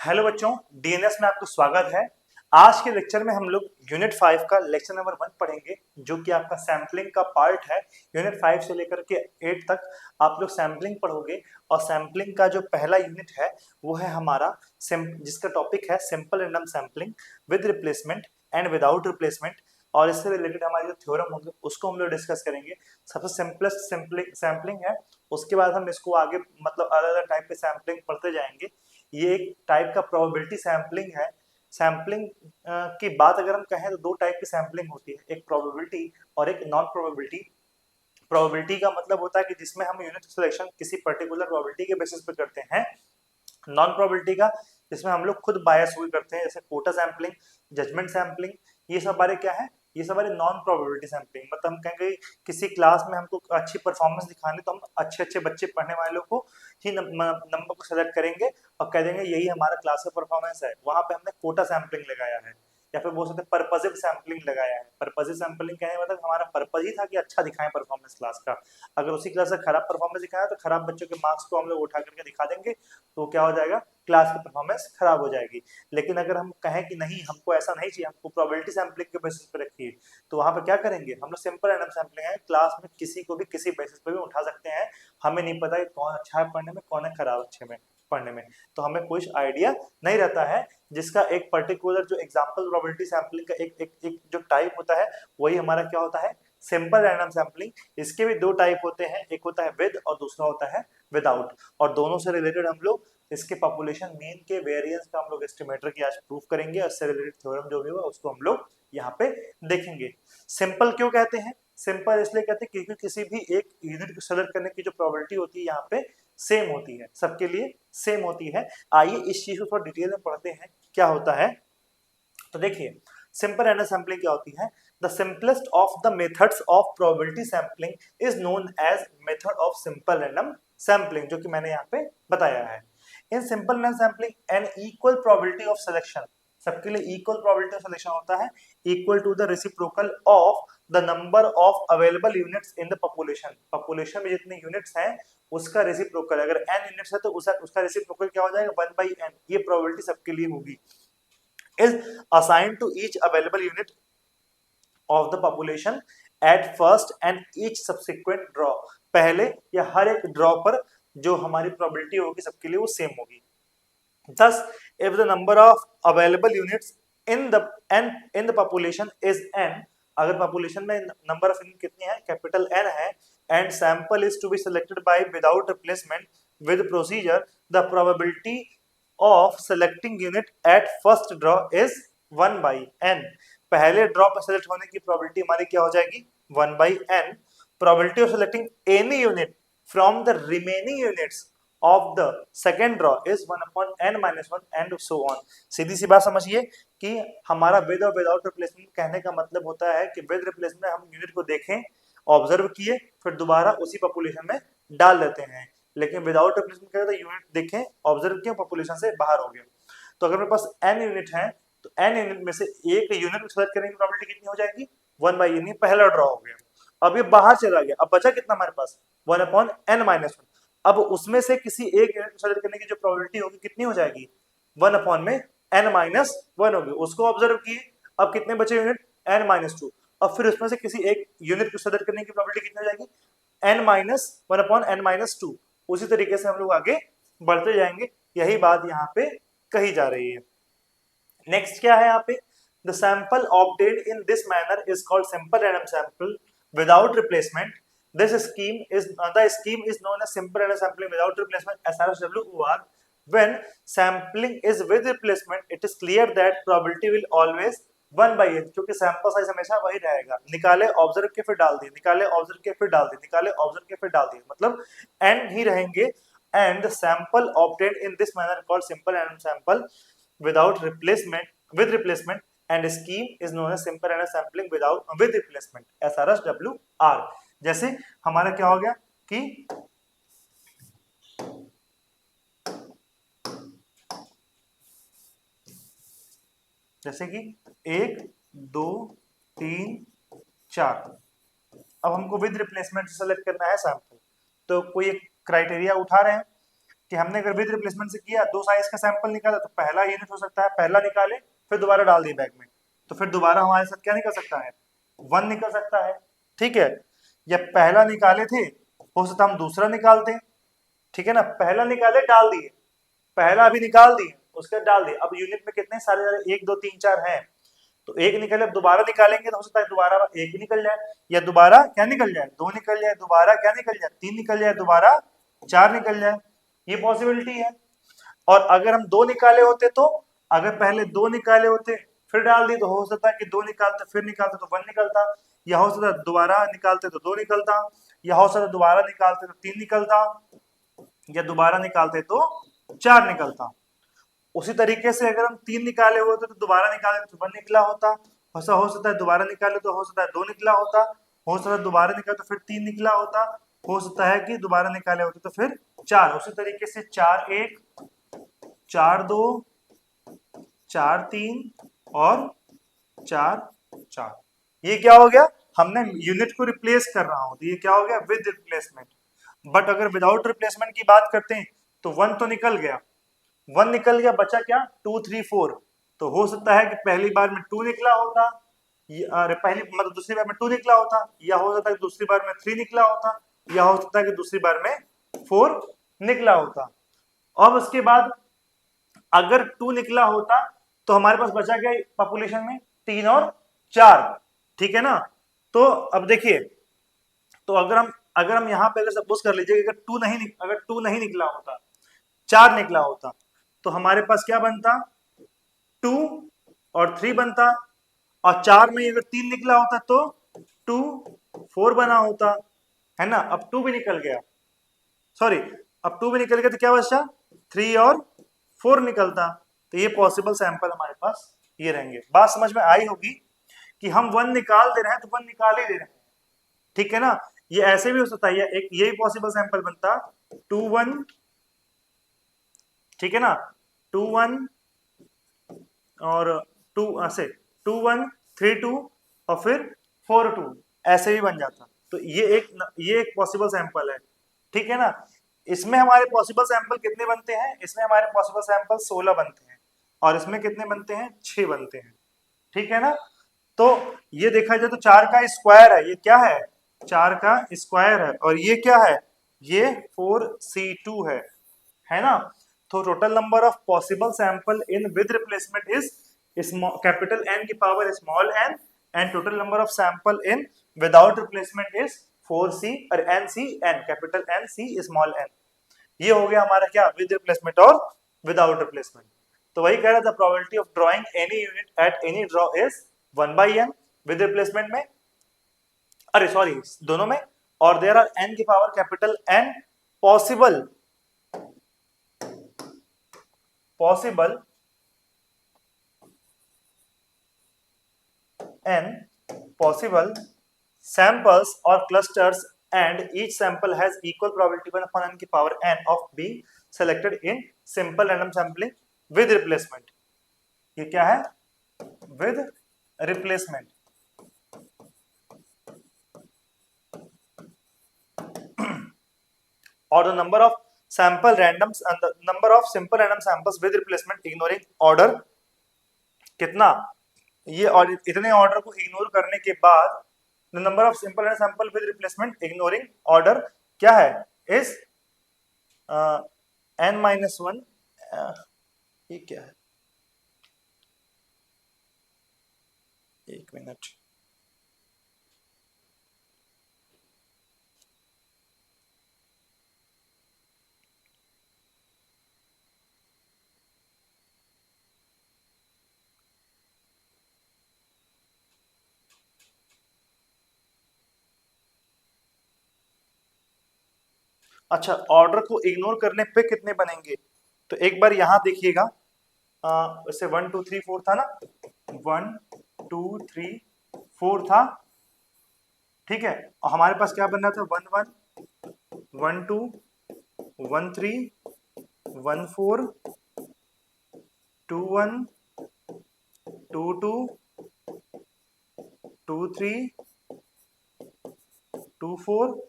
Hello बच्चों, DNS में आपका स्वागत है। आज के लेक्चर में हम लोग यूनिट 5 का लेक्चर नंबर 1 पढ़ेंगे, जो कि आपका सैम्पलिंग का पार्ट है। यूनिट 5 से लेकर के 8 तक आप लोग सैम्पलिंग पढ़ोगे और सैम्पलिंग का जो पहला यूनिट है वो है हमारा जिसका टॉपिक है simple random sampling with replacement and without replacement. और इससे रिलेटेड हमारे जो थ्योरम होंगे उसको हम लोग डिस्कस करेंगे। सबसे सिंपलेस्ट सैम्पलिंग है, उसके बाद हम इसको आगे मतलब अलग अलग टाइप के सैम्पलिंग पढ़ते जाएंगे। ये एक टाइप का प्रोबेबिलिटी सैम्पलिंग है। सैम्पलिंग की बात अगर हम कहें तो दो टाइप की सैम्पलिंग होती है, एक प्रोबेबिलिटी और एक नॉन प्रोबेबिलिटी। प्रोबेबिलिटी का मतलब होता है कि जिसमें हम यूनिट सिलेक्शन किसी पर्टिकुलर प्रोबेबिलिटी के बेसिस पे करते हैं। नॉन प्रोबेबिलिटी का जिसमें हम लोग खुद बायस हुए करते हैं, जैसे कोटा सैम्पलिंग, जजमेंट सैम्पलिंग। ये सब बारे क्या है, ये सब बारे नॉन प्रोबेबिलिटी सैम्पलिंग। मतलब हम कहेंगे किसी क्लास में हमको अच्छी परफॉर्मेंस दिखानी तो हम अच्छे अच्छे बच्चे पढ़ने वालों को ही नंबर को सेलेक्ट करेंगे और कह देंगे यही हमारा क्लास का परफॉर्मेंस है। वहां पे हमने कोटा सैम्पलिंग लगाया है, या फिर बोल सकते हैं पर्पजिव सैम्पलिंग लगाया है। पर्पजिव सैम्पलिंग क्या है, मतलब हमारा पर्पज ही था कि अच्छा दिखाएं परफॉर्मेंस क्लास का। अगर उसी क्लास का खराब परफॉर्मेंस दिखाया तो खराब बच्चों के मार्क्स को हम लोग उठा करके दिखा देंगे, तो क्या हो जाएगा, क्लास की परफॉर्मेंस खराब हो जाएगी। लेकिन अगर हम कहें कि नहीं, हमको ऐसा नहीं चाहिए, हमको प्रोबेबिलिटी सैम्पलिंग के बेसिस पे रखिए, तो वहां पे क्या करेंगे, हम लोग सिंपल रैंडम सैम्पलिंग है, क्लास में किसी को भी किसी बेसिस पे भी उठा सकते हैं। हमें नहीं पता कि कौन अच्छा है पढ़ने में, कौन है खराब अच्छे में पढ़ने में, तो हमें कोई आइडिया नहीं रहता है। जिसका एक पर्टिकुलर जो एग्जांपल प्रोबेबिलिटी सैम्पलिंग का एक जो टाइप होता है, वही हमारा क्या होता है, सिंपल रैंडम सैम्पलिंग। इसके भी दो टाइप होते हैं, एक होता है विद और दूसरा होता है विदाउट। और दोनों से रिलेटेड हम लोग इसके पॉपुलेशन मीन के वेरिएंस का हम लोग एस्टिमेटर की आज प्रूफ करेंगे, और इससे रिलेटेड थ्योरम जो भी होगा उसको हम लोग यहाँ पे देखेंगे। सिंपल क्यों कहते हैं, सिंपल इसलिए कहते हैं क्योंकि किसी भी एक यूनिट को सेलेक्ट करने की जो प्रोबेबिलिटी होती है यहाँ पे सेम होती है, सबके लिए सेम होती है। आइए इस चीज को थोड़ा डिटेल में पढ़ते हैं क्या होता है। तो देखिए, सिंपल रैंडम सैम्पलिंग क्या होती है। The simplest of the methods of probability sampling is known as method of simple random sampling, जो कि मैंने यहाँ पे बताया है। In simple random sampling an equal probability of selection, सबके लिए इक्वल प्रोबेबिलिटी ऑफ सिलेक्शन होता है, equal to the reciprocal of the number of available units in the population. Population में जितने यूनिट्स हैं उसका रेसिप्रोकल, अगर n यूनिट्स है तो उसका रेसिप्रोकल क्या हो जाएगा, 1/n। ये प्रोबेबिलिटी सबके लिए होगी, is assigned to each available unit of the population at first and each subsequent draw। पहले या हर एक ड्रॉ पर जो हमारी प्रोबेबिलिटी होगी सबके लिए वो सेम होगी। Thus, if the number of available units in the population is n, अगर population में number of unit कितनी है, कैपिटल n है, and sample is to be selected by without replacement with procedure, the probability of selecting unit at first draw is 1/n। पहले draw पर select होने की probability हमारी क्या हो जाएगी, 1/n। Probability of selecting any unit from the remaining units of the second draw is 1/n-1 and so on। सीधी सी बात समझिए कि हमारा विद और विदाउट रिप्लेसमेंट कहने का मतलब होता है कि विद रिप्लेसमेंट हम यूनिट को देखें, ऑब्जर्व किए, फिर दोबारा उसी पॉपुलेशन में डाल देते हैं। लेकिन विदाउट रिप्लेसमेंट क्या होता है, यूनिट देखें, ऑब्जर्व किए, पॉपुलेशन से बाहर हो गए। तो अगर मेरे पास n यूनिट है तो n यूनिट में से एक यूनिट को सेलेक्ट करने की प्रोबेबिलिटी कितनी हो जाएगी, 1/n। पहला ड्रॉ हो गया, अब ये बाहर चला गया, अब बचा कितना हमारे पास, 1/n-1। अब उसमें से किसी एक यूनिट को सेलेक्ट करने की जो प्रोबेबिलिटी होगी कितनी हो जाएगी, 1/n-1 होगी। उसको ऑब्जर्व किए, अब कितने बचे यूनिट, n-2। अब फिर उसमें से किसी एक यूनिट को सेलेक्ट करने की प्रोबेबिलिटी कितनी हो जाएगी, n-1/n-2। उसी तरीके से हम लोग आगे बढ़ते जाएंगे, यही बात यहाँ पे कही जा रही है। नेक्स्ट क्या है यहाँ पे, the sample obtained in this manner is called simple random sample without replacement. This scheme is the scheme is known as simple random sampling without replacement, SRSWOR। When sampling is with replacement, it is clear that probability will always 1/n, क्योंकि sample size हमेशा वही रहेगा। निकाले, observe के फिर डाल दिए, निकाले, ऑब्जर्व के फिर डाल दिए, निकाले, ऑब्जर्व के फिर डाल दिए, मतलब n ही रहेंगे। And the sample obtained in this manner called simple random sample without replacement with replacement, and scheme is known as simple random sampling without with replacement, SRSWR। जैसे हमारा क्या हो गया कि जैसे कि 1 2 3 4, अब हमको विद रिप्लेसमेंट सेलेक्ट करना है सैंपल, तो कोई एक क्राइटेरिया उठा रहे हैं कि हमने अगर विद रिप्लेसमेंट से किया, दो साइज का सैंपल निकाला, तो पहला यूनिट हो सकता है पहला निकाले फिर दोबारा डाल दिए बैग में, तो फिर दोबारा हमारे साथ क्या निकल सकता है, 1 निकल सकता है। ठीक है, या पहला निकाले थे, हो सकता है हम दूसरा निकालते, ठीक है ना, पहला निकाले डाल दिए, पहला अभी निकाल दिए उसके बाद डाल दिए, अब यूनिट में कितने सारे 1 2 3 4 हैं, तो एक निकले, अब दोबारा निकालेंगे तो हो सकता है दोबारा एक निकल जाए, या दोबारा क्या निकल जाए, 2 निकल जाए, दोबारा क्या निकल जाए, 3 निकल जाए, दोबारा 4 निकल जाए, ये पॉसिबिलिटी है। और अगर हम 2 निकाले होते, तो अगर पहले 2 निकाले होते फिर डाल दिए, तो हो सकता है कि 2 निकालते फिर निकालते तो 1 निकलता, या हो सकता है दोबारा निकालते तो 2 निकलता, या हो सकता है दोबारा निकालते तो 3 निकलता, या दोबारा निकालते तो 4 निकलता। उसी तरीके से अगर हम 3 निकाले होते तो दोबारा निकाले तो 1 निकला होता, ऐसा हो सकता है दोबारा निकाले तो हो सकता है 2 निकला होता, हो सकता है दोबारा निकाले तो फिर 3 निकला होता, हो सकता है कि दोबारा निकाले होते तो फिर 4। उसी तरीके से 4 1 4 2 4 3 और 4 4, ये क्या हो गया, हमने यूनिट को रिप्लेस कर रहा हूं, तो ये क्या हो गया, विद रिप्लेसमेंट। बट अगर विदाउट रिप्लेसमेंट की बात करते हैं तो 1 तो निकल गया, 1 निकल गया, बचा क्या, 2 3 4, तो हो सकता है कि पहली बार में 2 निकला होता, अरे पहली मतलब दूसरी बार में 2 निकला होता, या हो सकता है दूसरी बार में 3 निकला होता, या हो सकता है कि दूसरी बार में 4 निकला होता। अब उसके बाद अगर 2 निकला होता तो हमारे पास बचा क्या पॉपुलेशन में, 3 और 4, ठीक है ना। तो अब देखिए, तो अगर हम यहाँ पे अगर सपोज कर लीजिए अगर 2 नहीं निकला होता, 4 निकला होता, तो हमारे पास क्या बनता, 2 और 3 बनता, और 4 में अगर 3 निकला होता तो 2 4 बना होता, है ना। अब 2 भी निकल गया, सॉरी, अब 2 भी निकल गया तो क्या बचा, 3 और 4 निकलता, तो ये पॉसिबल सैंपल हमारे पास ये रहेंगे। बात समझ में आई होगी कि हम 1 निकाल दे रहे हैं तो 1 निकाल ही दे रहे हैं, ठीक है ना। ये ऐसे भी हो सकता है, एक यही पॉसिबल सैंपल बनता 2 1, ठीक है ना, 2 1 और 2 ऐसे 2 1 3 2 और फिर 4 2, ऐसे भी बन जाता। तो ये एक पॉसिबल सैंपल है, ठीक है ना। इसमें हमारे पॉसिबल सैंपल कितने बनते हैं, इसमें हमारे पॉसिबल सैंपल 16 बनते हैं, और इसमें कितने बनते हैं, 6 बनते हैं, ठीक है ना। तो ये देखा जाए तो 4 का स्क्वायर है, ये क्या है, 4 का स्क्वायर है, और ये क्या है, ये 4C2 है ना। तो total number of possible sample in with replacement is capital N की power small n, and total number of sample in without replacement is 4C और NCN, capital NC small n। ये हो गया हमारा क्या, विद रिप्लेसमेंट और without replacement. तो वही कह रहा था, probability of drawing any unit at any draw is 1/n with replacement में, अरे सॉरी दोनों में, और देयर आर n की power capital N possible n possible samples or clusters, and each sample has equal probability 1 upon n की power n of being selected in simple random sampling with replacement। ये क्या है, with replacement। और the number of sample randoms and the number of simple random samples with replacement ignoring order, कितना, ये और इतने order को इग्नोर करने के बाद the number of simple random sample with replacement ignoring order क्या है, is n-1, ये क्या है, एक मिनट, अच्छा ऑर्डर को इग्नोर करने पे कितने बनेंगे, तो एक बार यहां देखिएगा, वैसे 1 2 3 4 था ना, 1 2 3 4 था, ठीक है, और हमारे पास क्या बन रहा था, 1 1 1 2 1 3 1 4 2 1 2 2 2 3 2 4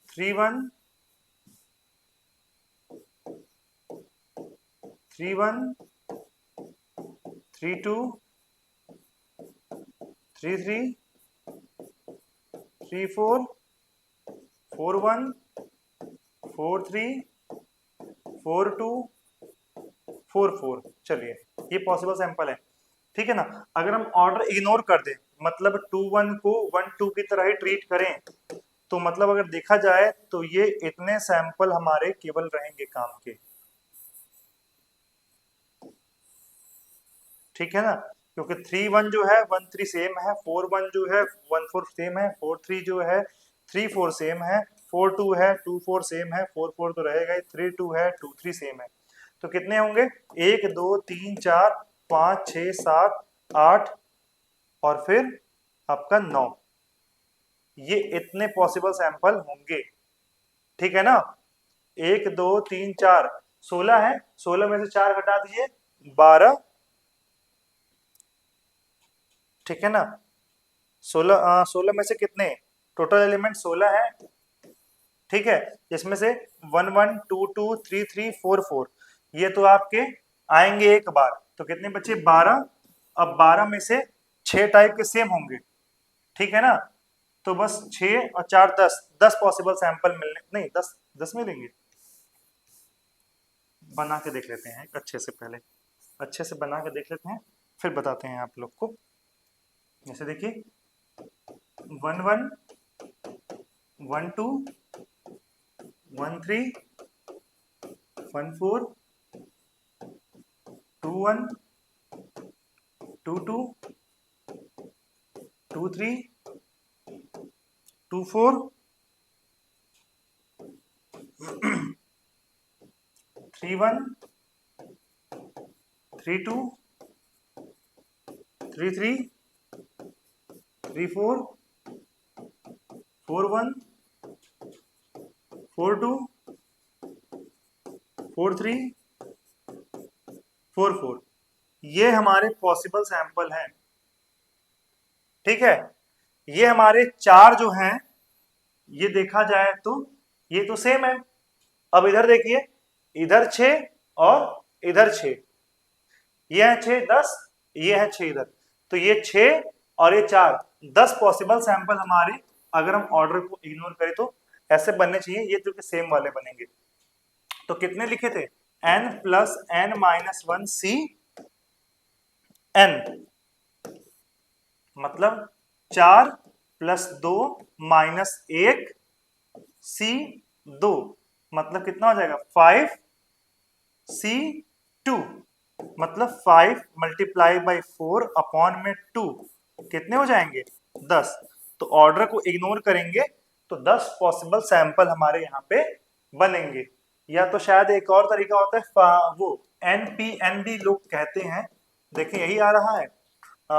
3 1 3 1 3 2 3 3 3 4 4 1 4 3 4 2 4 4। चलिए ये पॉसिबल सैंपल है, ठीक है ना। अगर हम ऑर्डर इग्नोर कर दें, मतलब 2 1 को 1 2 की तरह ही ट्रीट करें, तो मतलब अगर देखा जाए तो ये इतने सैंपल हमारे केवल रहेंगे काम के, ठीक है ना। क्योंकि 3 1 जो है 1 3 सेम है, 4 1 जो है 1 4 सेम है, 4 3 जो है 3 4 सेम है, 4 2 है 2 4 सेम है, 4 4 तो रहेगा ही, 3 2 है 2 3 सेम है। तो कितने होंगे? 1 2 3 4 5 6 7 8 और फिर आपका 9। ये इतने पॉसिबल सैंपल होंगे, ठीक है ना। 1 2 3 4 16 है, 16 में से 4 घटा दीजिए 12, ठीक है ना। 16 में से कितने टोटल एलिमेंट 16 है, ठीक है। जिसमें से 1 1 2 2 3 3 4 4 ये तो आपके आएंगे एक बार, तो कितने बचे? 12। अब 12 में से 6 टाइप के सेम होंगे, ठीक है ना। तो बस 6 और 4 10, 10 पॉसिबल सैंपल मिलने, नहीं 10 10 मिलेंगे। बना के देख लेते हैं अच्छे से, पहले अच्छे से बना के देख लेते हैं, फिर बताते हैं आप लोग को। जैसे देखिए 1 1 1 2 1 3 1 4 2 1 2 2 2 3 2 4 3 1 3 2 3 3 3 4 4 1 4 2 4 3 4 4। ये हमारे पॉसिबल सैंपल हैं, ठीक है। ये हमारे 4 जो हैं, ये देखा जाए तो ये तो सेम है। अब इधर देखिए, इधर 6 और इधर 6, ये है 6 10, ये है 6 इधर, तो ये 6 और ये 4, 10 पॉसिबल सैंपल हमारे, अगर हम ऑर्डर को इग्नोर करें तो ऐसे बनने चाहिए, ये तो सेम वाले बनेंगे। तो कितने लिखे थे? n प्लस n माइनस 1 सी n, मतलब 4 प्लस 2 माइनस 1 सी 2, मतलब कितना हो जाएगा? 5 सी 2, मतलब 5 मल्टीप्लाई बाई 4 अपॉन में 2, कितने हो जाएंगे? 10। तो ऑर्डर को इग्नोर करेंगे तो 10 पॉसिबल सैंपल हमारे यहाँ पे बनेंगे। या तो शायद एक और तरीका होता है, वो एन भी लोग कहते हैं, देखिए यही आ रहा है,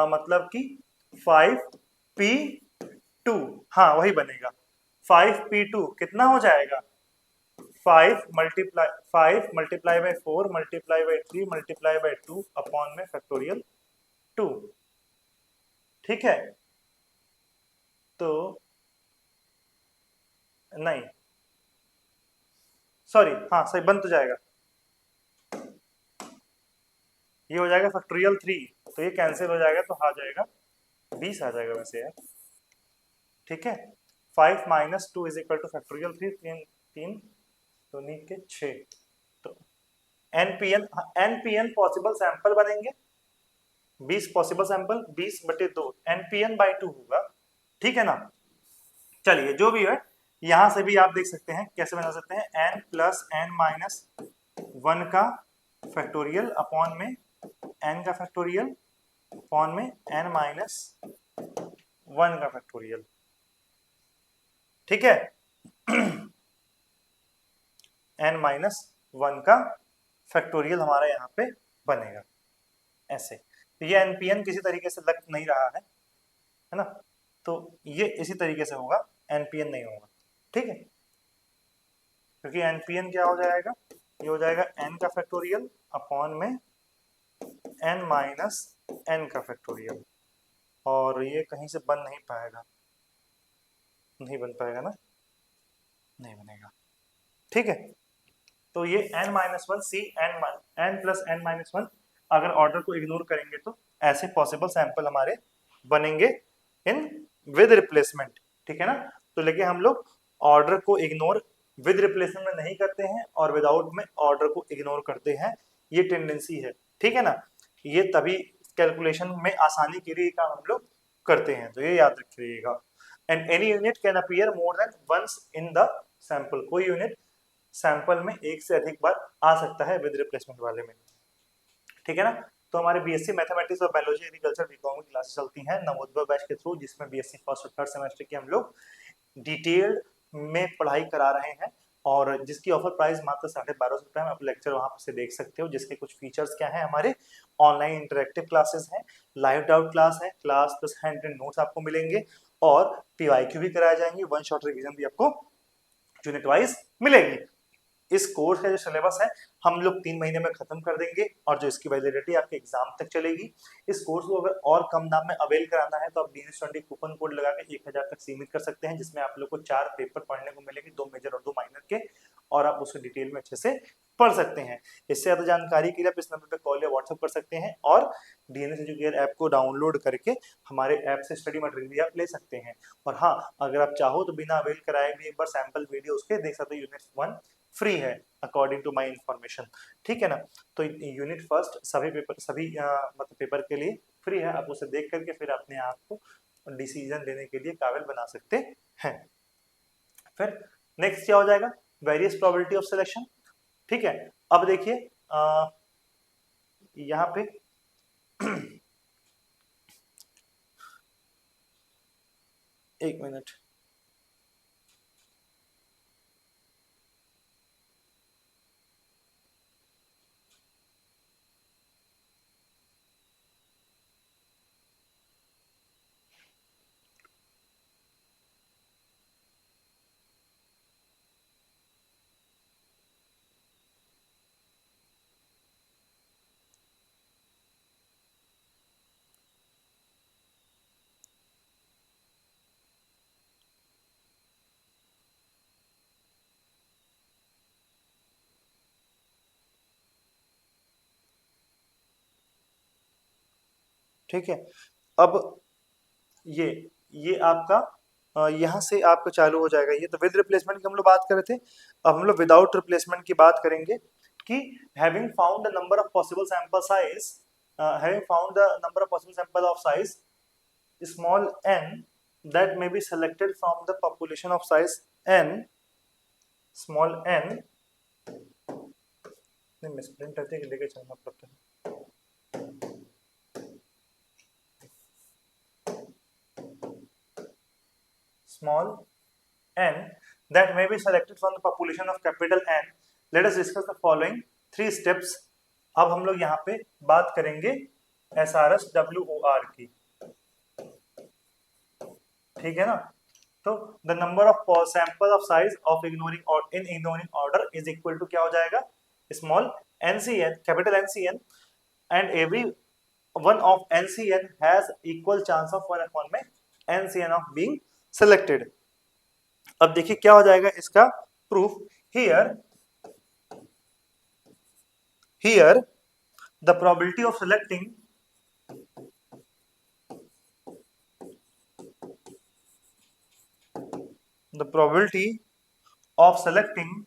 मतलब कि 5p2, हाँ वही बनेगा। 5p2 कितना हो जाएगा? 5 multiply by 4 multiply by 3 multiply by 2 upon में फैक्टोरियल 2, ठीक है। तो नहीं, सॉरी, हाँ सही बन तो जाएगा, ये हो जाएगा फैक्टोरियल 3, तो ये कैंसिल हो जाएगा, तो आ जाएगा 20 आ जाएगा वैसे यार, ठीक है। 5 minus 2 is equal two factorial 3, 3 तो नी के 6, तो एनपीएन, एनपीएन पॉसिबल सैंपल बनेंगे, 20 पॉसिबल सैंपल 20 बटे 2 एनपीएन बाई 2 होगा, ठीक है ना। चलिए जो भी है, यहां से भी आप देख सकते हैं कैसे बना सकते हैं, एन प्लस एन माइनस 1 का फैक्टोरियल अपॉन में एन का फैक्टोरियल अपॉन में एन माइनस 1 का फैक्टोरियल, ठीक है। एन माइनस 1 का फैक्टोरियल हमारा यहाँ पे बनेगा ऐसे। तो ये एनपीएन किसी तरीके से लग नहीं रहा है ना, तो ये इसी तरीके से होगा, एनपीएन नहीं होगा, ठीक है। क्योंकि एनपीएन क्या हो जाएगा, ये हो जाएगा एन का फैक्टोरियल अपॉन में एन माइनस एन का फैक्टोरियल, और ये कहीं से बन नहीं पाएगा, नहीं बन पाएगा ना, नहीं बनेगा, ठीक है। तो ये n-1 सी n प्लस n-1 अगर ऑर्डर को इग्नोर करेंगे तो ऐसे पॉसिबल सैंपल हमारे बनेंगे इन विद रिप्लेसमेंट, ठीक है ना। तो लेकिन हम लोग ऑर्डर को इग्नोर विद रिप्लेसमेंट में नहीं करते हैं और विदाउट में ऑर्डर को इग्नोर करते हैं, ये टेंडेंसी है, ठीक है ना। ये तभी कैलकुलेशन में आसानी के लिए काम हम लोग करते हैं, तो ये याद रखिएगा। And any unit can appear more than once in the sample, कोई यूनिट सैंपल में एक से अधिक बार आ सकता है विद रिप्लेसमेंट वाले में, ठीक है ना। तो हमारे बीएससी मैथमेटिक्स और बायोलॉजी एग्रीकल्चर बीकॉम की क्लासेस चलती हैं नवोदय बैच के थ्रू, जिसमें बीएससी फर्स्ट और थर्ड सेमेस्टर की हम लोग डिटेल्ड में पढ़ाई करा रहे हैं और जिसकी ऑफर प्राइस मात्र 1250 रुपए में। आप लेक्चर वहां से देख सकते हो, जिसके कुछ फीचर्स क्या है, हमारे ऑनलाइन इंटरेक्टिव क्लासेस हैं, लाइव डाउट क्लास है, class plus hand written notes आपको मिलेंगे और पीवाईक्यू भी कराए जाएंगे, वन शॉट रिवीजन भी आपको यूनिट वाइज मिलेगी। इस कोर्स का जो सिलेबस है हम लोग 3 महीने में खत्म कर देंगे और जो इसकी वैलिडिटी आपके एग्जाम तक चलेगी। इस कोर्स को अगर और कम दाम में अवेल कराना है तो आप DNS20 कूपन कोड लगा के 1000 तक सीमित कर सकते हैं, जिसमें आप लोग को 4 पेपर पढ़ने को मिलेंगे, 2 मेजर और 2 माइनर के, और आप उसको डिटेल में अच्छे से पढ़ सकते हैं। इससे ज्यादा जानकारी के लिए आप इस नंबर पे कॉल या व्हाट्सएप कर सकते हैं और DNS एजुकेयर ऐप को डाउनलोड करके हमारे ऐप से स्टडी मटेरियल भी आप ले सकते हैं। और हाँ, अगर आप चाहो तो बिना अवेल कराए भी एक बार सैंपल वीडियो उसके देख सकते हो, यूनिट 1 फ्री है अकॉर्डिंग टू माय इंफॉर्मेशन, ठीक है ना। तो यूनिट फर्स्ट सभी पेपर मतलब पेपर के लिए फ्री है, आप उसे देख करके फिर अपने आप को डिसीजन लेने के लिए काबिल बना सकते हैं। फिर नेक्स्ट क्या हो जाएगा, वेरियस प्रोबेबिलिटी ऑफ सिलेक्शन, ठीक है। अब देखिए यहाँ पे एक मिनट, ठीक है। अब ये आपका यहाँ से आपका चालू हो जाएगा। ये तो विद रिप्लेसमेंट की हम लोग बात कर रहे थे, अब हम लोग विदाउट रिप्लेसमेंट की बात करेंगे कि having found the number of possible sample size, having found the number of possible sample of size small n that may be selected from the population of size n, small n, नहीं misprint रहती है, लेके चलना पड़ता है, small n that may be selected from the population of capital N. Let us discuss the following 3 steps. अब हम लोग यहाँ पे बात करेंगे SRS WOR की, ठीक है ना। तो the number of sample of size of ignoring in ignoring order is equal to क्या हो जाएगा, small NCN capital NCN and every one of NCN has equal chance of 1 upon में NCN ऑफ बीइंग सेलेक्टेड। अब देखिए क्या हो जाएगा इसका proof, here the probability of selecting the probability of selecting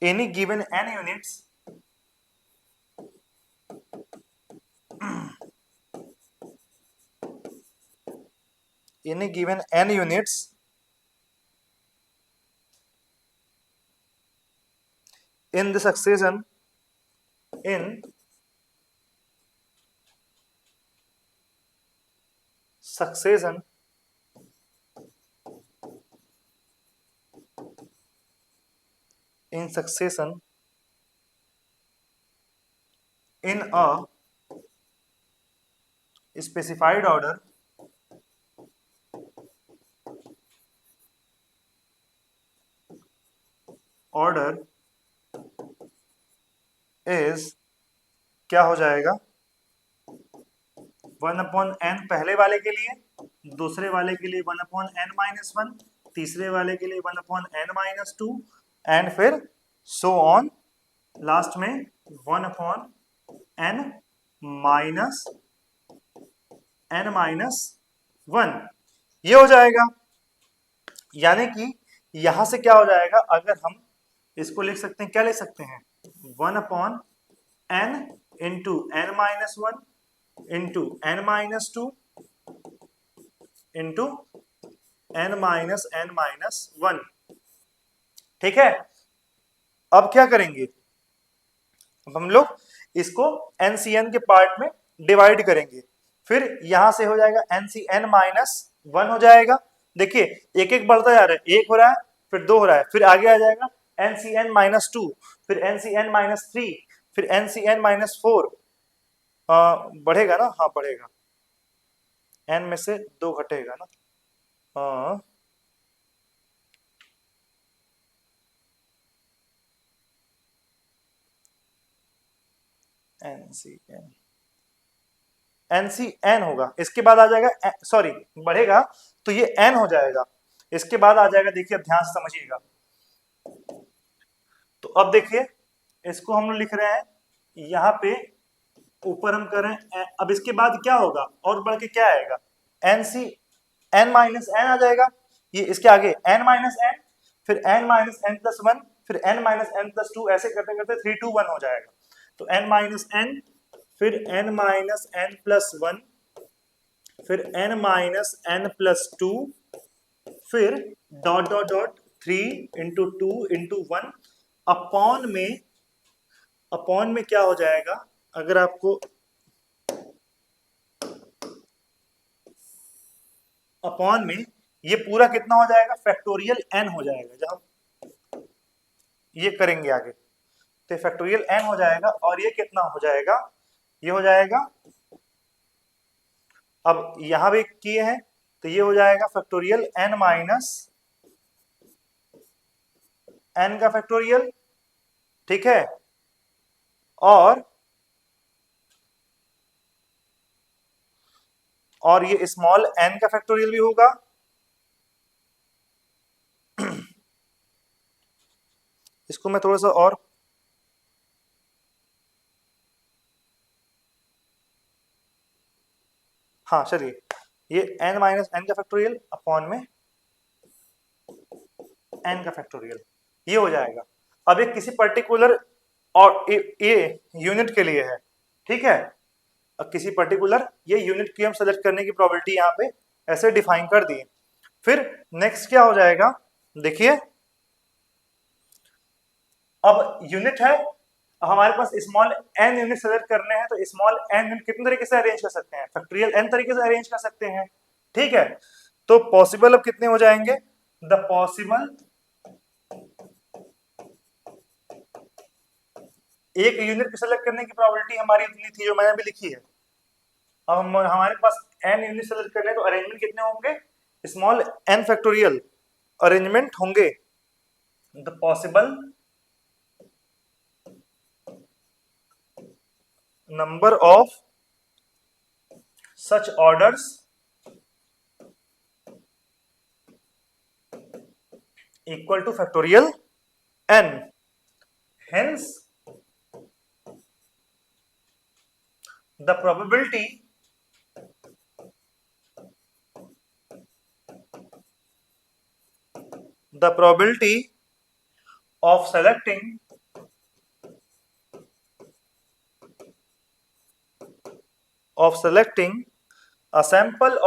any given n units in the succession in succession in a specified order is क्या हो जाएगा 1 अपॉन n पहले वाले के लिए, दूसरे वाले के लिए 1/n-1, तीसरे वाले के लिए 1/n-2 एंड फिर सो ऑन, लास्ट में 1/n-1 ये हो जाएगा। यानी कि यहां से क्या हो जाएगा, अगर हम इसको लिख सकते हैं, क्या लिख सकते हैं, 1/n into n-1 into n-2 into n-1। ठीक है, अब क्या करेंगे, अब हम लोग इसको NCN के पार्ट में डिवाइड करेंगे, फिर यहां से हो जाएगा NCN-1 हो जाएगा। देखिए एक एक बढ़ता जा रहा है, एक हो रहा है, फिर दो हो रहा है, फिर आगे आ जाएगा NCN-2, फिर NCN-3, फिर NCN-4, बढ़ेगा ना, हाँ बढ़ेगा, n में से 2 घटेगा ना, NCN होगा, इसके बाद आ जाएगा, सॉरी बढ़ेगा तो ये n हो जाएगा, इसके बाद आ जाएगा, देखिए अब ध्यान से समझिएगा। तो अब देखिए इसको हम लोग लिख रहे हैं यहाँ पे, ऊपर हम कर रहे हैं, अब इसके बाद क्या होगा और बढ़ के क्या आएगा, n-n आ जाएगा, ये इसके आगे n-n, फिर n-n+1, फिर n-n+2, ऐसे करते करते 3, 2, 1 हो जाएगा। तो n-n, फिर n-n+1, फिर n-n+2, फिर dot dot dot 3 into 2 into 1 upon में क्या हो जाएगा, अगर आपको अपॉन में ये पूरा कितना हो जाएगा, फैक्टोरियल n हो जाएगा, जब ये करेंगे आगे तो फैक्टोरियल n हो जाएगा, और ये कितना हो जाएगा, ये हो जाएगा, अब यहां भी किए हैं तो ये हो जाएगा फैक्टोरियल n का फैक्टोरियल, ठीक है, और ये स्मॉल n का फैक्टोरियल भी होगा, इसको मैं थोड़ा सा और हाँ चलिए, ये n-n का फैक्टोरियल अपॉन में n का फैक्टोरियल, ये हो जाएगा। अब एक किसी पर्टिकुलर और ये यूनिट के लिए है, ठीक है, अब किसी पर्टिकुलर ये यूनिट की हम सेलेक्ट करने की प्रोबेबिलिटी यहाँ पे ऐसे डिफाइन कर दिए। फिर नेक्स्ट क्या हो जाएगा, देखिए अब यूनिट है, अब हमारे पास स्मॉल n यूनिट सेलेक्ट करने हैं, तो स्मॉल n यूनिट कितने तरीके से अरेंज कर सकते हैं, फैक्टोरियल n तरीके से अरेंज कर सकते हैं, ठीक है। तो पॉसिबल अब कितने हो जाएंगे, द पॉसिबल, एक यूनिट सेलेक्ट करने की प्रोबेबिलिटी हमारी इतनी थी जो मैंने भी लिखी है, अब हमारे पास n यूनिट सेलेक्ट करने, तो अरेंजमेंट कितने होंगे, स्मॉल n फैक्टोरियल अरेंजमेंट होंगे, the possible number of such orders equal to factorial n, hence the probability of selecting a sample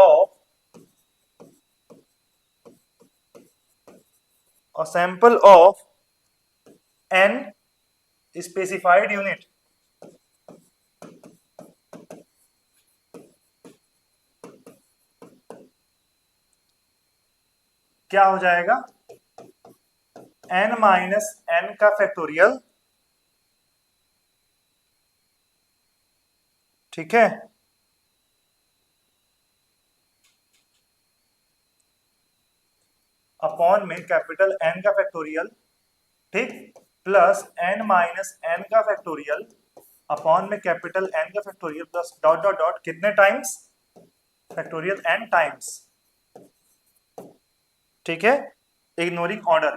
of n specified unit क्या हो जाएगा, n-n का फैक्टोरियल, ठीक है, अपॉन में कैपिटल N का फैक्टोरियल, ठीक, प्लस n-n का फैक्टोरियल अपॉन में कैपिटल N का factorial, plus dot dot dot कितने टाइम्स, फैक्टोरियल n टाइम्स, ठीक है, इग्नोरिंग ऑर्डर,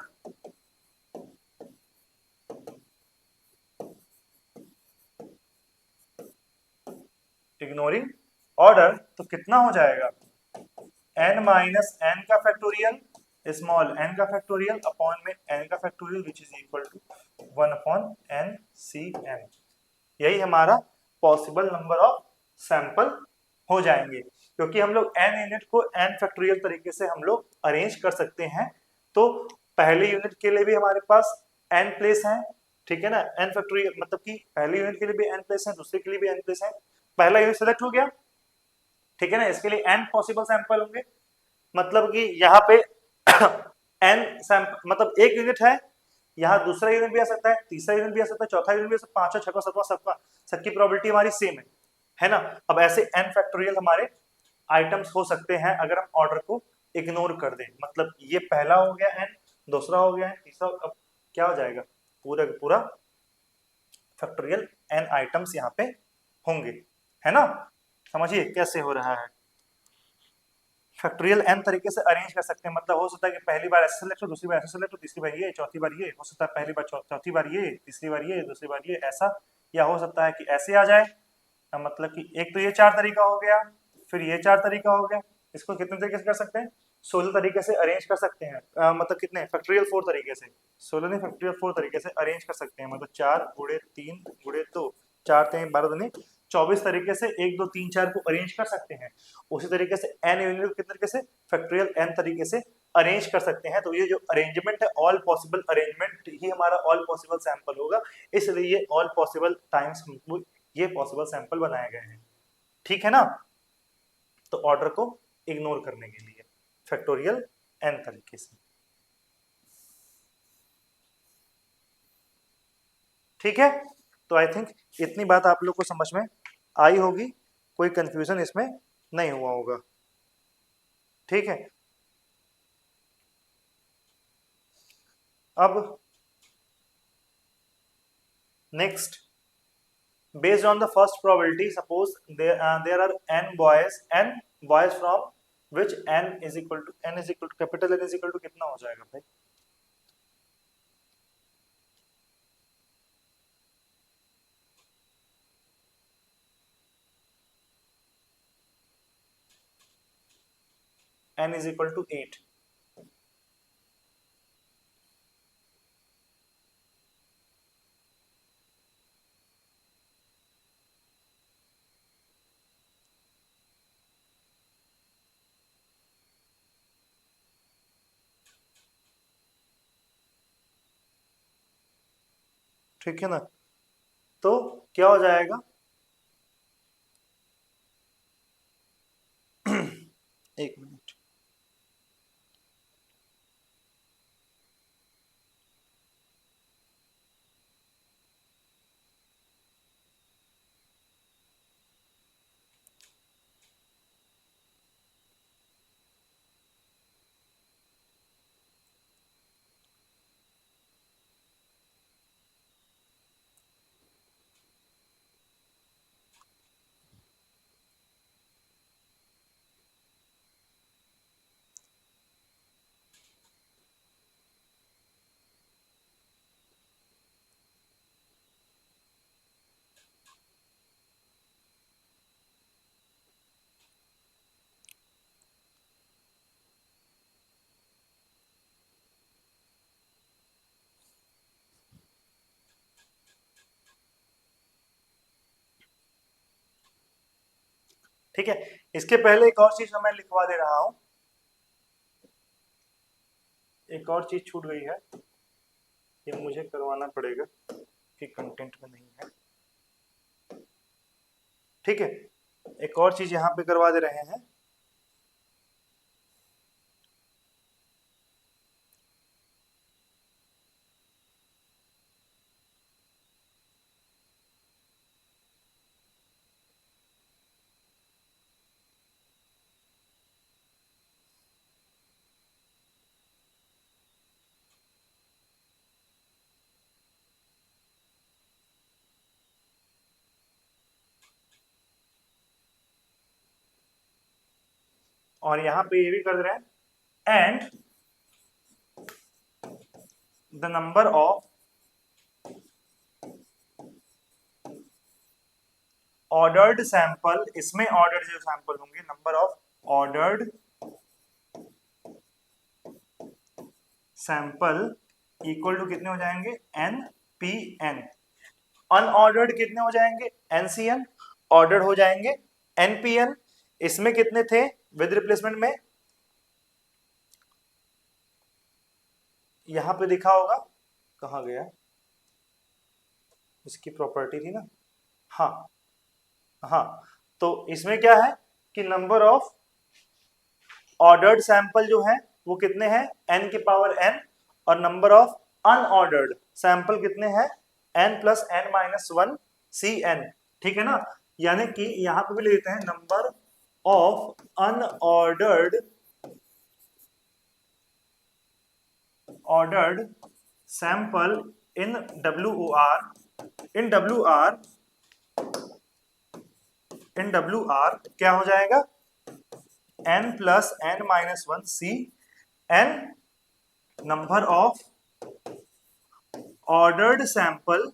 इग्नोरिंग ऑर्डर तो कितना हो जाएगा, n माइनस एन का फैक्टोरियल, स्मॉल n का फैक्टोरियल अपॉन में n का factorial which is equal to 1 upon n c n। यही हमारा पॉसिबल नंबर ऑफ सैंपल हो जाएंगे, क्योंकि हम लोग n यूनिट को n फैक्टोरियल तरीके से हम लोग अरेंज कर सकते हैं। तो पहले यूनिट के लिए भी हमारे पास n प्लेस है, ठीक है ना, n फैक्टोरियल मतलब कि पहले यूनिट के लिए भी n प्लेस है, दूसरे के लिए भी n प्लेस है। पहला यूनिट सेलेक्ट हो गया, ठीक है ना, इसके लिए n पॉसिबल सैंपल होंगे, मतलब कि यहाँ पे n सैंपल मतलब एक यूनिट है, यहाँ दूसरा यूनिट भी आ सकता है, तीसरा यूनिट भी आ सकता है, चौथा यूनिट भी आ सकता है, पांचवा छठवा सातवां सबका सबकी प्रोबेबिलिटी हमारी सेम है ना। अब ऐसे n फैक्टोरियल हमारे आइटम्स हो सकते हैं अगर हम ऑर्डर को इग्नोर कर दें, मतलब ये पहला हो गया n, दूसरा हो गया है, तीसरा, अब क्या हो जाएगा, पूरा पूरा फैक्टोरियल n आइटम्स यहाँ पे होंगे, है ना। समझिए कैसे हो रहा है, फैक्टोरियल n तरीके से अरेंज कर सकते हैं, मतलब हो सकता है कि पहली बार ऐसे सेलेक्ट हो, दूसरी बार ऐसे सेलेक्ट हो, तीसरी बार ये, चौथी बार ये, हो सकता है पहली बार चौथी बार ये, तीसरी बार ये, दूसरी बार ये, ऐसा, या हो सकता है कि ऐसे आ जाए। मतलब कि एक तो ये चार तरीका हो गया, फिर ये चार तरीका हो गया, इसको कितने तरीके से कर सकते हैं, 16 तरीके से अरेंज कर सकते हैं, मतलब कितने फैक्टोरियल 4 तरीके से, 16 नहीं फैक्टोरियल 4 तरीके से अरेंज कर सकते हैं, मतलब 4 गुणे 3 गुणे 2, 4 3 12 दूनी 24 तरीके से 1 2 3 4 को अरेंज कर सकते हैं। उसी तरीके से n यूनिट को कितने तरीके से, फैक्टोरियल n तरीके से अरेंज कर सकते हैं। तो ये जो अरेंजमेंट है, ऑल पॉसिबल अरेंजमेंट ही हमारा ऑल पॉसिबल सैंपल होगा, इसलिए ये ऑल पॉसिबल टाइम्स ये पॉसिबल सैंपल बनाए गए हैं, ठीक है ना। तो ऑर्डर को इग्नोर करने के लिए फैक्टोरियल n तरीके से, ठीक है। तो आई थिंक इतनी बात आप लोग को समझ में आई होगी, कोई कंफ्यूजन इसमें नहीं हुआ होगा, ठीक है। अब next, based on the first probability, suppose there are n boys from which n is equal to capital N is equal to कितना हो जाएगा भाई, n is equal to 8, ठीक है ना। तो क्या हो जाएगा, एक मिनट, ठीक है। इसके पहले एक और चीज मैं लिखवा दे रहा हूं, एक और चीज छूट गई है, ये मुझे करवाना पड़ेगा कि कंटेंट में नहीं है, ठीक है। एक और चीज यहाँ पे करवा दे रहे हैं, और यहाँ पे ये भी कर दे रहे हैं, and the number of ordered sample, इसमें ऑर्डर्ड जो सैंपल होंगे, number of ordered sample equal to कितने हो जाएंगे, एन पी एन। अनऑर्डर्ड कितने हो जाएंगे, एनसीएन। ऑर्डर्ड हो जाएंगे एनपीएन। इसमें कितने थे विद रिप्लेसमेंट में, यहां पे दिखा होगा, कहा गया, इसकी प्रॉपर्टी थी ना, हाँ हाँ। तो इसमें क्या है कि नंबर ऑफ ऑर्डर्ड सैंपल जो है वो कितने हैं, n के पावर n, और नंबर ऑफ अनऑर्डर्ड सैंपल कितने हैं, n plus n minus one C N. ठीक है ना, यानी कि यहां पे भी ले लेते हैं number of unordered ordered sample in W R क्या हो जाएगा, n plus n minus one C N, number of ordered sample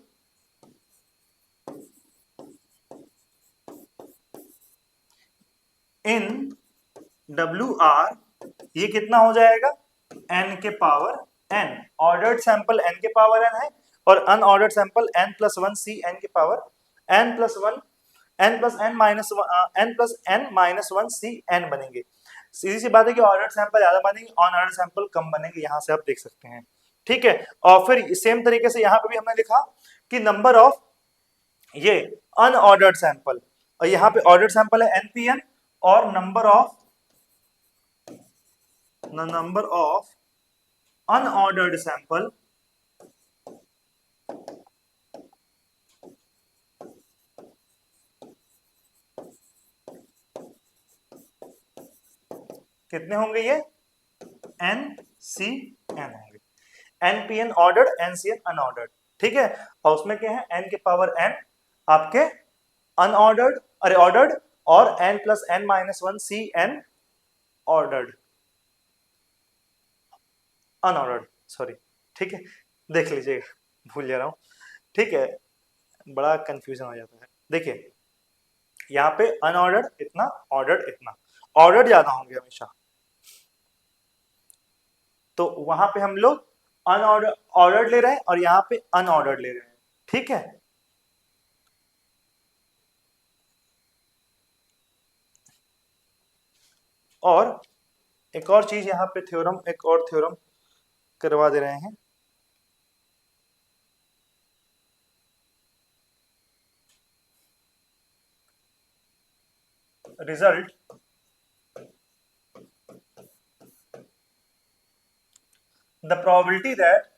in W R, ये कितना हो जाएगा, n के power n। Ordered sample n के पावर n है, और unordered sample n plus one C n के power n plus one n plus n minus one C n बनेंगे। सीधी सी बात है कि ऑर्डर्ड सैंपल ज्यादा बनेंगे, अनऑर्डर्ड सैंपल कम बनेंगे, यहां से आप देख सकते हैं। ठीक है, और फिर सेम तरीके से यहां पे भी हमने लिखा कि नंबर ऑफ ये अनऑर्डर्ड सैंपल, और यहां पे ऑर्डर्ड सैंपल है एनपीएन, और नंबर ऑफ अनऑर्डर्ड सैंपल कितने होंगे, ये एन सी एन होंगे, एनपीएन ऑर्डर्ड, एनसीएन अनऑर्डर्ड। ठीक है, और उसमें क्या है, एन के पावर एन आपके अनऑर्डर्ड, अरे ऑर्डर्ड, और N plus N minus one C N ordered, unordered, sorry. ठीक है, देख लीजिएगा, भूल जा रहा हूं। ठीक है, बड़ा कंफ्यूजन हो जाता है। देखिए यहाँ पे अनऑर्डर्ड इतना, ऑर्डर्ड इतना, ऑर्डर्ड ज्यादा होंगे हमेशा, तो वहां पे हम लोग अनऑर्डर ऑर्डर्ड ले रहे हैं, और यहाँ पे अनऑर्डर्ड ले रहे हैं। ठीक है, और एक और चीज यहाँ पे थ्योरम, एक और थ्योरम करवा दे रहे हैं। Result the probability that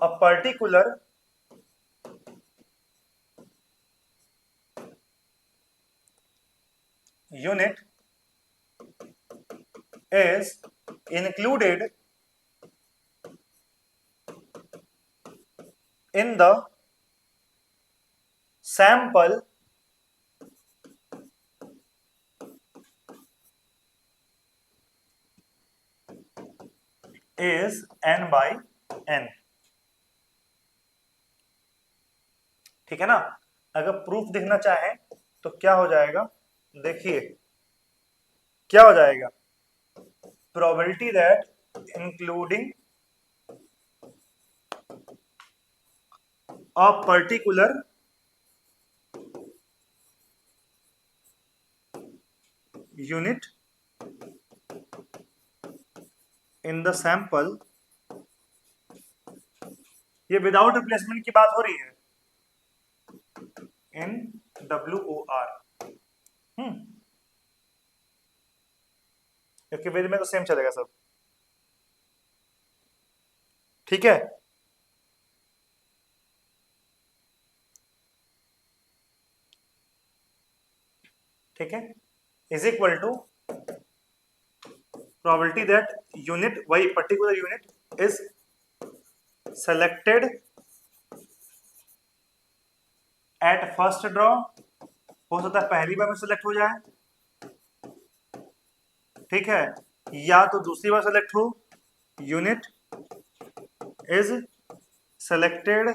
a particular unit is included in the sample is n by n। ठीक है ना, अगर प्रूफ देखना चाहें तो क्या हो जाएगा, देखिए क्या हो जाएगा, probability that including a particular unit in the sample, ये विदाउट रिप्लेसमेंट की बात हो रही है, इन WOR। क्योंकि वेद में तो सेम चलेगा सब। ठीक है, ठीक है, is equal to probability that unit, वही particular unit is selected at first draw, हो सकता है पहली बार में सेलेक्ट हो जाए, ठीक है, या तो दूसरी बार सेलेक्ट हो, unit is selected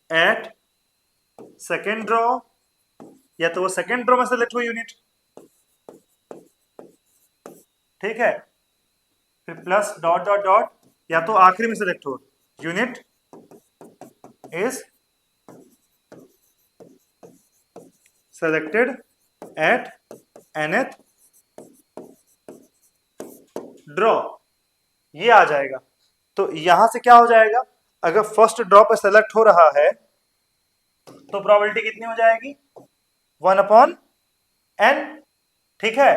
eight second draw, या तो वो सेकेंड ड्रॉ में सेलेक्ट हो यूनिट, ठीक है, फिर प्लस डॉट डॉट डॉट, या तो आखिरी में सेलेक्ट हो, unit is selected eight nth draw, ये आ जाएगा। तो यहां से क्या हो जाएगा, अगर फर्स्ट ड्रॉ पे सेलेक्ट हो रहा है तो प्रोबेबिलिटी कितनी हो जाएगी, 1/n, ठीक है,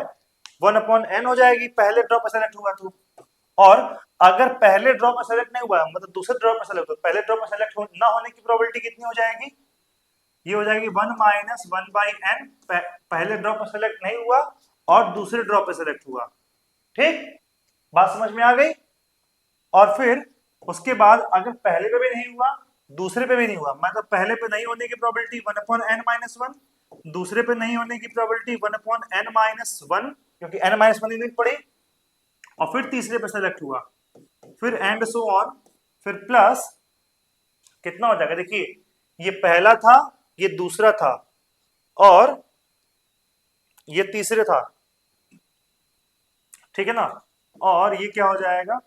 1/n हो जाएगी पहले ड्रॉ पे सेलेक्ट हुआ तो। और अगर पहले ड्रॉ पे सेलेक्ट नहीं हुआ, मतलब दूसरे ड्रॉ पे सेलेक्ट हो, पहले ड्रॉ पे सेलेक्ट ना होने की प्रोबेबिलिटी कितनी हो जाएगी, ये हो जाएगी 1 माइनस 1/n, पहले ड्रॉ पे सेलेक्ट नहीं हुआ और दूसरे ड्रॉ पे सेलेक्ट हुआ, ठीक, बात समझ में आ गई। और फिर उसके बाद अगर पहले पे भी नहीं हुआ, दूसरे पे भी नहीं हुआ, मतलब पहले पे नहीं होने की प्रोबेबिलिटी 1/n-1, दूसरे पे नहीं होने की प्रोबेबिलिटी 1/n-1, क्योंकि n-1 यूनिट पड़ी, और फिर तीसरे पे सेलेक्ट हुआ, फिर एंड सो ऑन, फिर प्लस कितना हो जाएगा, देखिए ये पहला था, ये दूसरा था, और ये तीसरे था, ठीक है ना, और ये क्या हो जाएगा,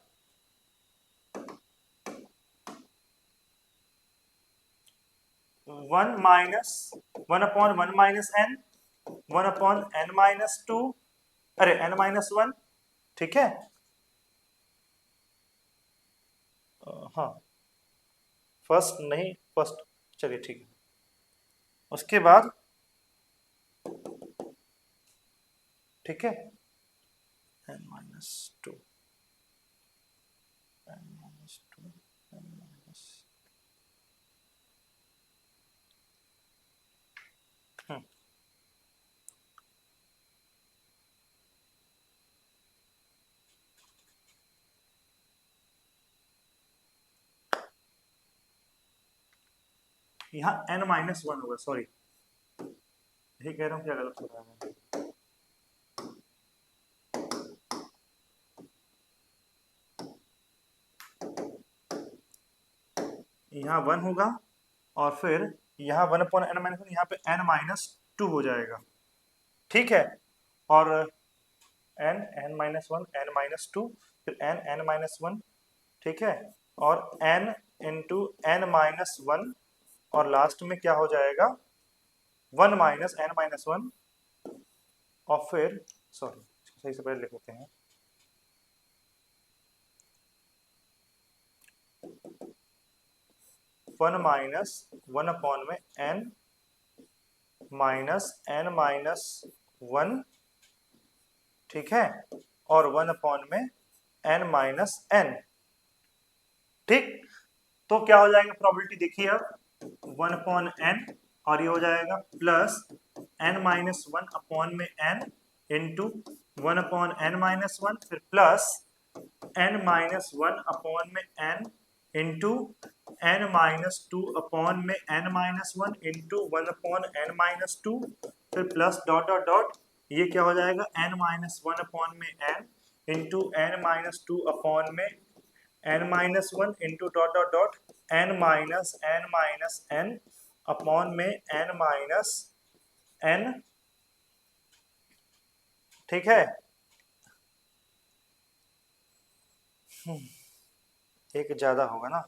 1 माइनस 1/1 माइनस n, 1/n-2, अरे n-1, ठीक है, हाँ फर्स्ट नहीं, फर्स्ट, चलिए ठीक है, उसके बाद ठीक है n-2, n-2, यहाँ n-1 होगा, सॉरी यही कह रहा हूँ, क्या गलत हो रहा है, यहाँ 1 होगा, और फिर यहाँ 1/n-1, यहाँ पे n-2 हो जाएगा, ठीक है, और n-1, n-2, फिर n-1, ठीक है, और n इंटू n-1, और लास्ट में क्या हो जाएगा 1 माइनस n-1, और फिर सॉरी सही से पहले लिख लेते हैं, वन माइनस 1 में n माइनस n-1, ठीक है, और 1 में n-n, ठीक, तो क्या हो जाएगा प्रोबेबिलिटी, देखिए अब 1/n, और ये हो जाएगा प्लस n-1 में n इंटू 1/n-1, फिर प्लस n-1 में n इंटू n-2 में n-1 इंटू 1/n-2, फिर प्लस डॉट डॉट डॉट, ये क्या हो जाएगा n-1 में n इंटू n-2 में n-1 into dot dot dot n-n में n-n, ठीक है, एक ज्यादा होगा ना,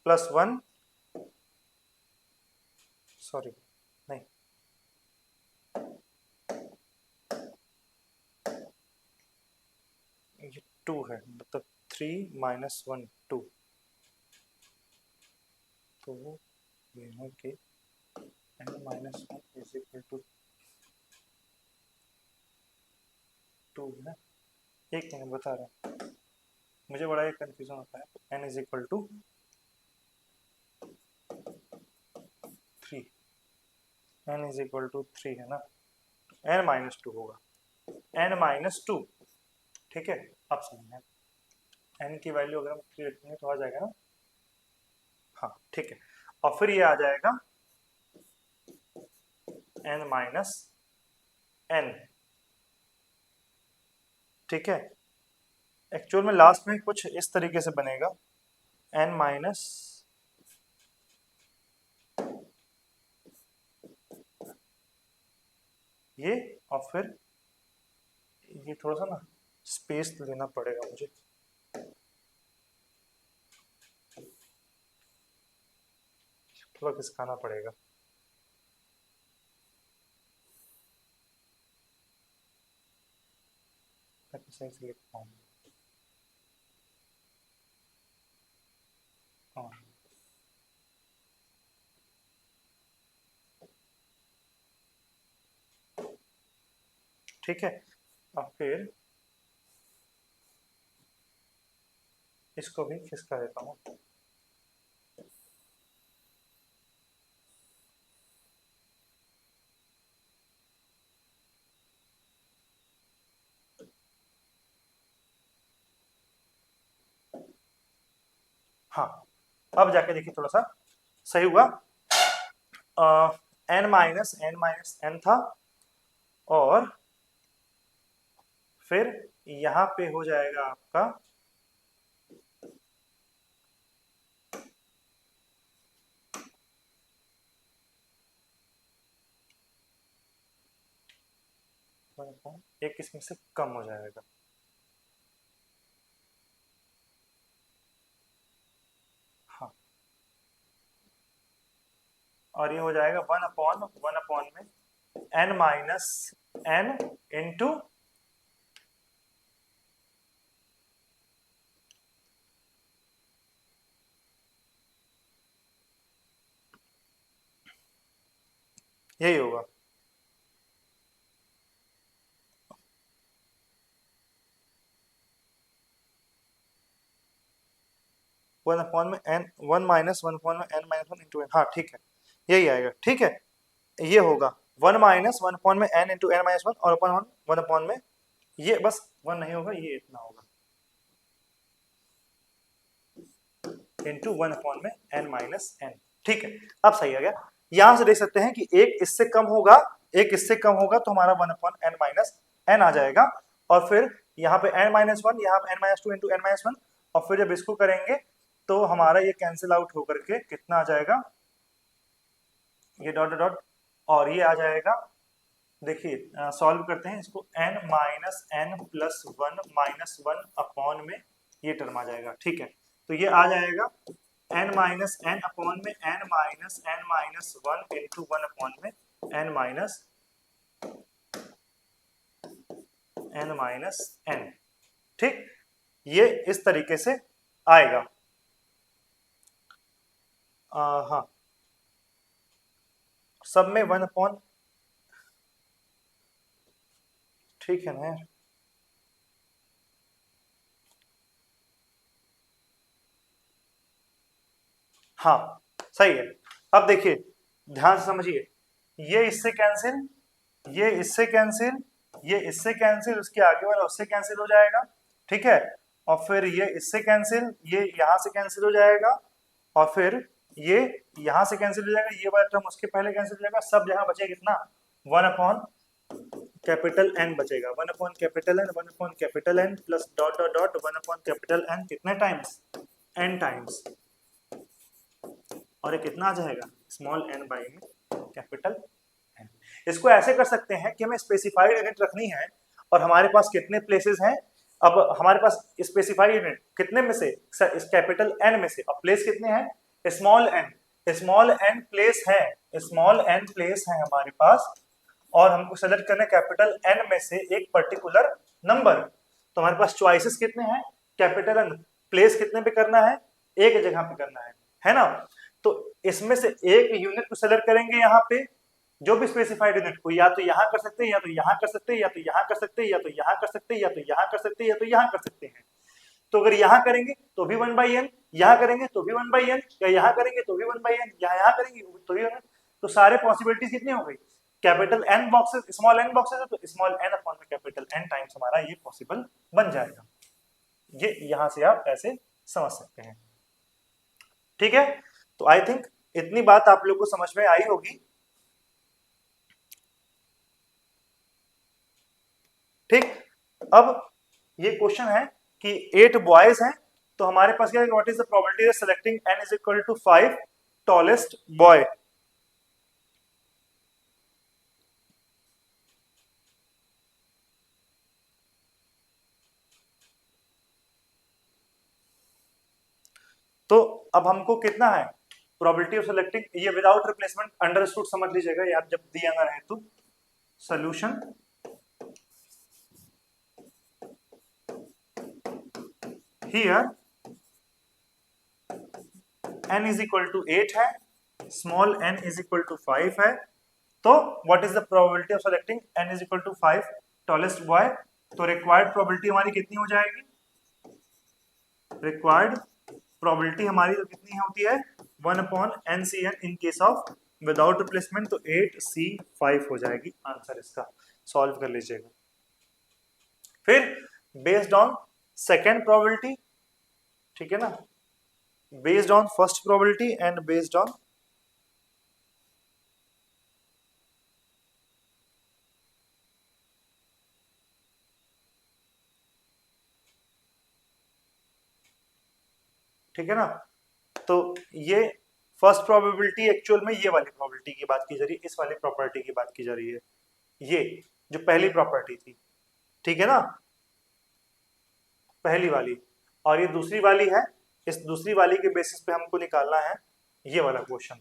+1, सॉरी नहीं, ये 2 है, मतलब 3 माइनस 1 2, तो ये है कि n-1 इज इक्वल टू 2 है ना, एक मिनट बता रहा हूँ, मुझे बड़ा एक कंफ्यूजन होता है, n is equal to 3, n is equal to 3 है ना, n-2 होगा, n-2, ठीक है, आप समझें n की वैल्यू अगर हम 3 रखेंगे तो आ जाएगा ना, हाँ ठीक है, और फिर ये आ जाएगा n माइनस n। ठीक है, एक्चुअल में लास्ट में कुछ इस तरीके से बनेगा n माइनस ये, और फिर ये थोड़ा सा ना स्पेस लेना पड़ेगा मुझे, थोड़ा खिसकाना पड़ेगा। ताकि सही से लिख पाऊँ। हाँ ठीक है, और फिर इसको भी खिसका देता हूँ। हाँ, अब जाके देखिए थोड़ा सा सही हुआ। n था, और फिर यहाँ पे हो जाएगा आपका एक इसमें से कम हो जाएगा। हाँ, और ये हो जाएगा वन अपॉन में n माइनस n इंटू यही होगा। वन अपॉन में n, वन अपॉन में n minus one into n। हाँ ठीक है, यही आएगा। ठीक है, ये होगा वन अपॉन में n into n minus one, और अपन वन अपॉन में ये बस वन नहीं होगा, ये इतना होगा इंटू वन अपॉन में n माइनस n। ठीक है, अब सही आ गया। यहां से देख सकते हैं कि एक इससे कम होगा, एक इससे कम होगा, तो हमारा one upon n minus n आ जाएगा, और फिर यहाँ पे n माइनस वन, यहाँ पे n minus two into n minus one, और फिर जब इसको करेंगे तो हमारा ये कैंसिल आउट होकर के कितना आ जाएगा, ये डॉट डॉट, और ये आ जाएगा। देखिए सॉल्व करते हैं इसको, n minus n plus one minus one upon में ये टर्म आ जाएगा। ठीक है, तो ये आ जाएगा n माइनस n अपॉन में n minus one into one upon में n माइनस n। ठीक, ये इस तरीके से आएगा। हाँ, सब में वन अपॉन, ठीक है ना यार। हाँ सही है। अब देखिए ध्यान से समझिए, ये इससे कैंसिल, ये इससे कैंसिल, ये इससे कैंसिल, उसके आगे वाला उससे कैंसिल हो जाएगा। ठीक है, और फिर ये इससे कैंसिल, ये यहाँ से कैंसिल हो जाएगा, और फिर ये यहाँ से कैंसिल हो जाएगा, ये वाला टर्म उसके पहले कैंसिल हो जाएगा। सब जहाँ बचेगा कितना, वन अपॉन कैपिटल एन बचेगा, one upon capital N, one upon capital N plus dot dot dot one upon capital N, कितने टाइम्स, एन टाइम्स, और ये कितना आ जाएगा, स्मॉल एन बाई में कैपिटल एन। इसको ऐसे कर सकते हैं कि हमें स्पेसिफाइड यूनिट रखनी है, और हमारे पास कितने प्लेसेस हैं। अब हमारे पास स्पेसिफाइड यूनिट कितने में से, इस कैपिटल एन में से, और प्लेस कितने हैं, small N, small N place है, स्मॉल एन प्लेस है हमारे पास, और हमको सेलेक्ट करना है कैपिटल एन में से एक पर्टिकुलर नंबर। तो हमारे पास चॉइसेस कितने हैं, कैपिटल एन, प्लेस कितने पे करना है, एक जगह पे करना है ना। तो इसमें से एक यूनिट को सेलेक्ट करेंगे यहाँ पे, जो भी स्पेसिफाइड यूनिट को, या तो यहाँ कर सकते हैं, या तो यहाँ कर सकते हैं, या तो यहाँ कर सकते हैं, या तो यहाँ कर सकते हैं, या तो यहाँ कर सकते हैं, या तो यहाँ कर सकते हैं। तो अगर यहाँ करेंगे तो भी वन बाई एन, यहाँ करेंगे तो भी वन बाई एन, या यहाँ करेंगे तो भी वन बाई एन, या यहाँ करेंगे तो भी वन। तो सारे पॉसिबिलिटीज कितनी हो गई, capital N boxes, small N boxes है, तो स्मॉल एन अपॉन में कैपिटल एन टाइम्स हमारा ये पॉसिबल बन जाएगा। ये यहां से आप ऐसे समझ सकते हैं। ठीक है, तो आई थिंक इतनी बात आप लोग को समझ में आई होगी। ठीक, अब ये क्वेश्चन है कि 8 बॉयज हैं, तो हमारे पास क्या है, what is the probability of selecting n is equal to 5 tallest boy. तो अब हमको कितना है प्रोबेबिलिटी ऑफ सेलेक्टिंग, ये विदाउट रिप्लेसमेंट अंडरस्टूड समझ लीजिएगा यार, जब दिया ना रहे तो solution here n is equal to 8 है, small n is equal to 5 है, तो what is the probability of selecting n is equal to 5 tallest boy. तो रिक्वायर्ड प्रोबेबिलिटी हमारी कितनी हो जाएगी, रिक्वायर्ड प्रोबेबिलिटी हमारी तो कितनी होती है 1/NCN in case of without replacement, तो 8C5 हो जाएगी आंसर इसका, सॉल्व कर लीजिएगा। फिर बेस्ड ऑन सेकेंड प्रोबेबिलिटी, ठीक है ना, based on first probability and based on ठीक है ना, तो ये फर्स्ट प्रोबेबिलिटी एक्चुअल में ये वाली प्रोबेबिलिटी की बात की जा रही है, इस वाली प्रॉपर्टी की बात की जा रही है, ये जो पहली प्रॉपर्टी थी, ठीक है ना, पहली वाली, और ये दूसरी वाली है, इस दूसरी वाली के बेसिस पे हमको निकालना है ये वाला क्वेश्चन,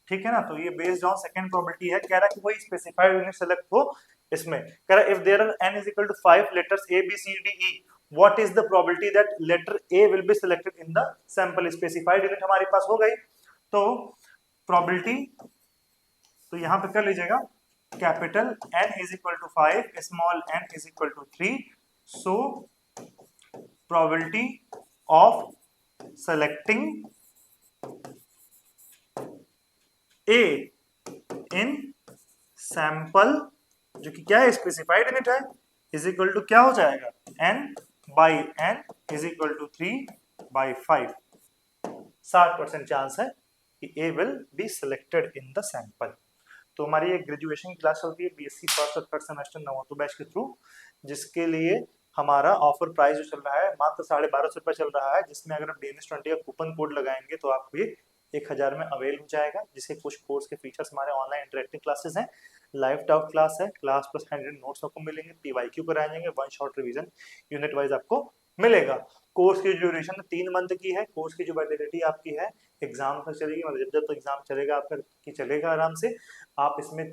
ठीक है ना। तो ये बेस्ड ऑन सेकंड प्रोबेबिलिटी है, कह रहा है कि कोई स्पेसिफाइड यूनिट सेलेक्ट हो, इसमें कह रहा है if there are n is equal to 5 letters a b c d e what is the probability that letter a will be selected in the sample. Specified unit हमारे पास हो गई, तो प्रोबेबिलिटी तो यहां पे कर लीजिएगा capital n is equal to 5 small n is equal to 3, so probability of selecting a in sample, जो कि क्या है स्पेसिफाइड यूनिट है, इज इक्वल टू क्या हो जाएगा n by n is equal to 3/5। 60% chance है कि a will be selected in the sample. तो हमारी एक ग्रेजुएशन क्लास चलती है बीएससी फर्स्ट और थर्ड सेमेस्टर नवोतो बैच के थ्रू, जिसके लिए हमारा ऑफर प्राइस जो चल रहा है मात्र 1250 रुपये चल रहा है, जिसमें अगर आप DNS20 का कूपन कोड लगाएंगे तो आपको ये 1000 में अवेल हो जाएगा, जिससे कुछ कोर्स के फीचर्स हमारे ऑनलाइन इंटरेक्टिव क्लासेस हैं, लाइव डाउट क्लास है, क्लास प्लस हैंडेड नोट्स आपको मिलेंगे, पीवाईक्यू कराए जाएंगे, one shot revision unit wise आपको मिलेगा। कोर्स की ड्यूरेशन 3 मंथ की है, कोर्स की जो वैलिडिटी आपकी है एग्जाम तक चलेगी, मतलब जब तक एग्जाम चलेगा आपका कि चलेगा आराम से। आप इसमें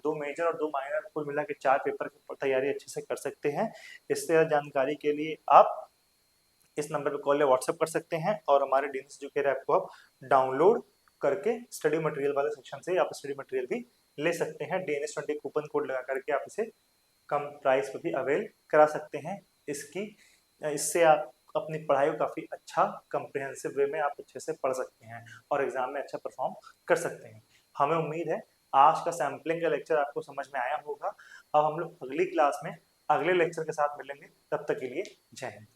2 मेजर और 2 माइनर कुल मिला के 4 पेपर की तैयारी अच्छे से कर सकते हैं। इससे जानकारी के लिए आप इस नंबर पे कॉल या व्हाट्सएप कर सकते हैं, और हमारे DNS एजुकेटर ऐप को आप डाउनलोड करके स्टडी मटेरियल वाले सेक्शन से आप स्टडी मटेरियल भी ले सकते हैं। DNS20 कूपन कोड लगा करके आप इसे कम प्राइस पे भी अवेल करा सकते हैं। इससे आप अपनी पढ़ाई को काफ़ी अच्छा कंप्रिहेंसिव वे में आप अच्छे से पढ़ सकते हैं और एग्जाम में अच्छा परफॉर्म कर सकते हैं। हमें उम्मीद है आज का सैम्पलिंग का लेक्चर आपको समझ में आया होगा। अब हम लोग अगली क्लास में अगले लेक्चर के साथ मिलेंगे, तब तक के लिए जय हिंद।